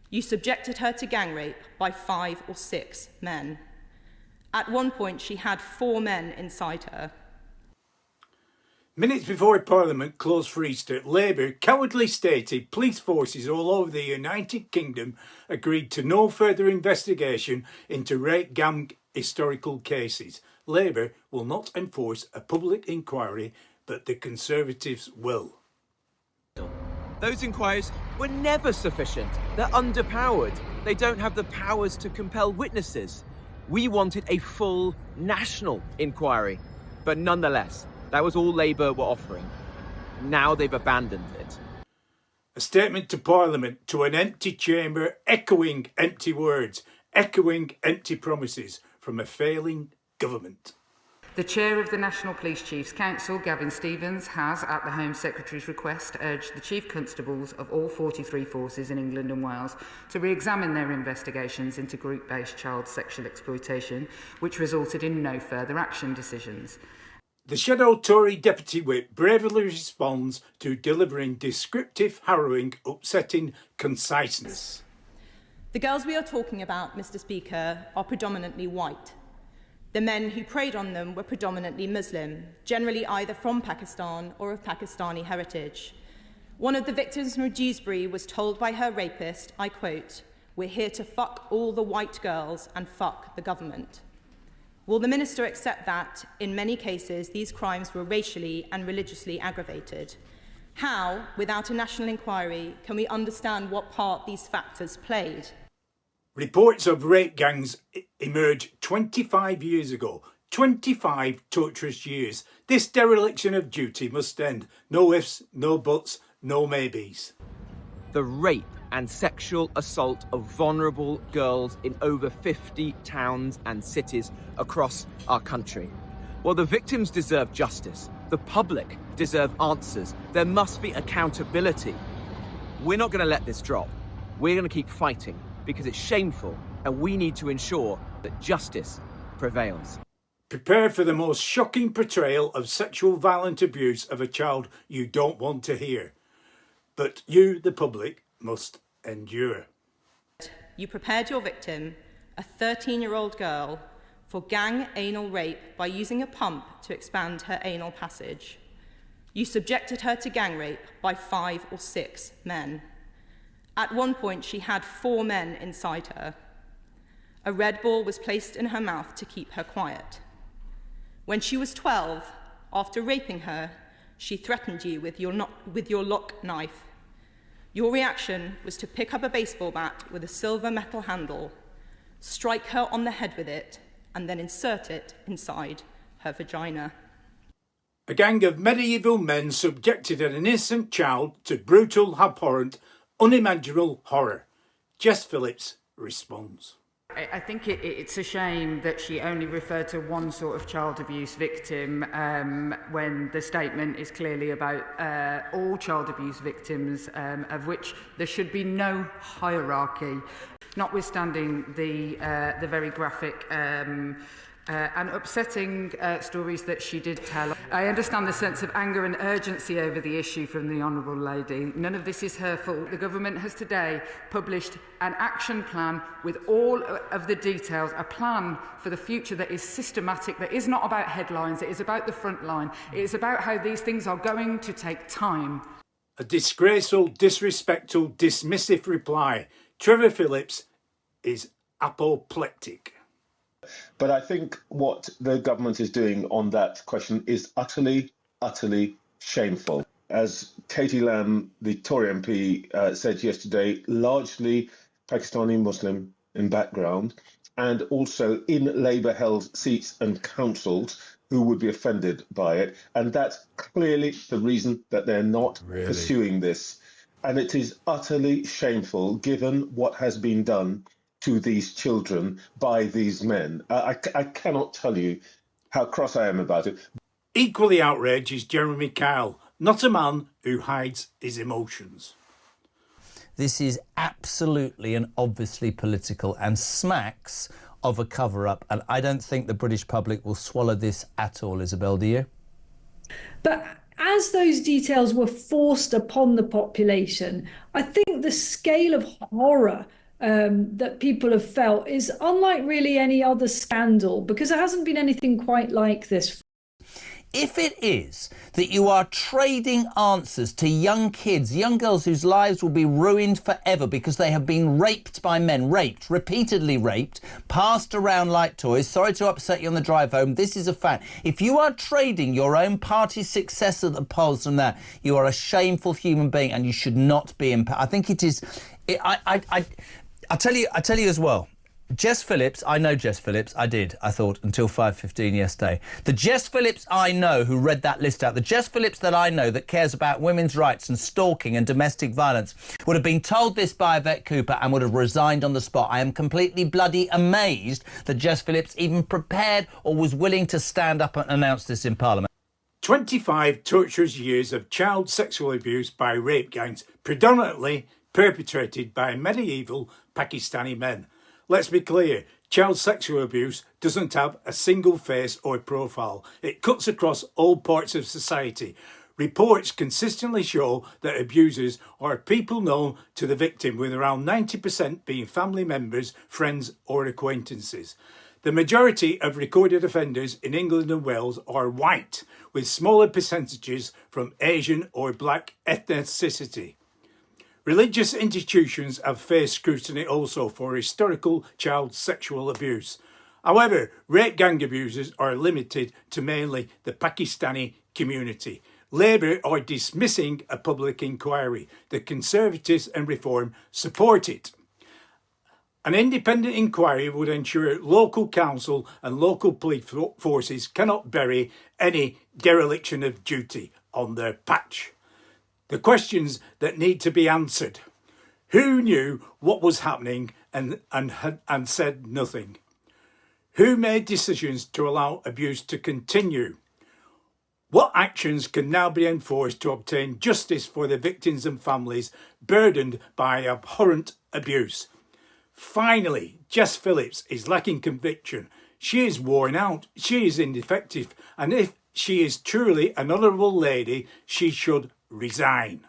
You subjected her to gang rape by 5 or 6 men. At one point, she had 4 men inside her. Minutes before Parliament closed for Easter, Labour cowardly stated police forces all over the United Kingdom agreed to no further investigation into rape gang historical cases. Labour will not enforce a public inquiry, but the Conservatives will. Those inquiries were never sufficient. They're underpowered. They don't have the powers to compel witnesses. We wanted a full national inquiry, but nonetheless, that was all Labour were offering. Now they've abandoned it. A statement to Parliament, to an empty chamber, echoing empty words, echoing empty promises from a failing government. The Chair of the National Police Chiefs Council, Gavin Stevens, has, at the Home Secretary's request, urged the Chief Constables of all 43 forces in England and Wales to re-examine their investigations into group-based child sexual exploitation, which resulted in no further action decisions. The Shadow Tory Deputy Whip bravely responds to delivering descriptive, harrowing, upsetting conciseness. The girls we are talking about, Mr. Speaker, are predominantly white. The men who preyed on them were predominantly Muslim, generally either from Pakistan or of Pakistani heritage. One of the victims from Dewsbury was told by her rapist, I quote, "We're here to fuck all the white girls and fuck the government." Will the Minister accept that, in many cases, these crimes were racially and religiously aggravated? How, without a national inquiry, can we understand what part these factors played? Reports of rape gangs emerged 25 years ago. 25 torturous years. This dereliction of duty must end. No ifs, no buts, no maybes. The rape and sexual assault of vulnerable girls in over 50 towns and cities across our country. Well, the victims deserve justice. The public deserve answers. There must be accountability. We're not going to let this drop. We're going to keep fighting because it's shameful and we need to ensure that justice prevails. Prepare for the most shocking portrayal of sexual violent abuse of a child you don't want to hear. But you, the public, must endure. You prepared your victim, a 13-year-old girl, for gang anal rape by using a pump to expand her anal passage. You subjected her to gang rape by 5 or 6 men. At one point, she had 4 men inside her. A red ball was placed in her mouth to keep her quiet. When she was 12, after raping her, she threatened you with your lock knife. Your reaction was to pick up a baseball bat with a silver metal handle, strike her on the head with it, and then insert it inside her vagina. A gang of medieval men subjected an innocent child to brutal, abhorrent, unimaginable horror. Jess Phillips responds. I think it's a shame that she only referred to one sort of child abuse victim when the statement is clearly about all child abuse victims, of which there should be no hierarchy, notwithstanding the very graphic and upsetting stories that she did tell. I understand the sense of anger and urgency over the issue from the Honourable Lady. None of this is her fault. The government has today published an action plan with all of the details, a plan for the future that is systematic, that is not about headlines, it is about the front line. It is about how these things are going to take time. A disgraceful, disrespectful, dismissive reply. Trevor Phillips is apoplectic. But I think what the government is doing on that question is utterly, utterly shameful. As Katie Lam, the Tory MP, said yesterday, largely Pakistani Muslim in background, and also in Labour-held seats and councils who would be offended by it. And that's clearly the reason that they're not pursuing this. And it is utterly shameful, given what has been done to these children by these men. I cannot tell you how cross I am about it. Equally outraged is Jeremy Kyle, not a man who hides his emotions. This is absolutely and obviously political and smacks of a cover-up, and I don't think the British public will swallow this at all, Isabel, do you? But as those details were forced upon the population, I think the scale of horror that people have felt is unlike really any other scandal, because there hasn't been anything quite like this. If it is that you are trading answers to young kids, young girls whose lives will be ruined forever because they have been raped by men, repeatedly raped, passed around like toys, sorry to upset you on the drive home, this is a fact. If you are trading your own party's success at the polls from that, you are a shameful human being and you should not be I think it is... I'll tell you as well. Jess Phillips, I know Jess Phillips, I thought, until 5:15 yesterday. The Jess Phillips I know who read that list out, the Jess Phillips that I know that cares about women's rights and stalking and domestic violence would have been told this by Yvette Cooper and would have resigned on the spot. I am completely bloody amazed that Jess Phillips even prepared or was willing to stand up and announce this in Parliament. 25 torturous years of child sexual abuse by rape gangs, predominantly perpetrated by medieval Pakistani men. Let's be clear, child sexual abuse doesn't have a single face or profile. It cuts across all parts of society. Reports consistently show that abusers are people known to the victim, with around 90% being family members, friends or acquaintances. The majority of recorded offenders in England and Wales are white, with smaller percentages from Asian or black ethnicity. Religious institutions have faced scrutiny also for historical child sexual abuse. However, rape gang abusers are limited to mainly the Pakistani community. Labour are dismissing a public inquiry. The Conservatives and Reform support it. An independent inquiry would ensure local council and local police forces cannot bury any dereliction of duty on their patch. The questions that need to be answered. Who knew what was happening and said nothing? Who made decisions to allow abuse to continue? What actions can now be enforced to obtain justice for the victims and families burdened by abhorrent abuse? Finally, Jess Phillips is lacking conviction. She is worn out, she is ineffective, and if she is truly an honourable lady, she should resign.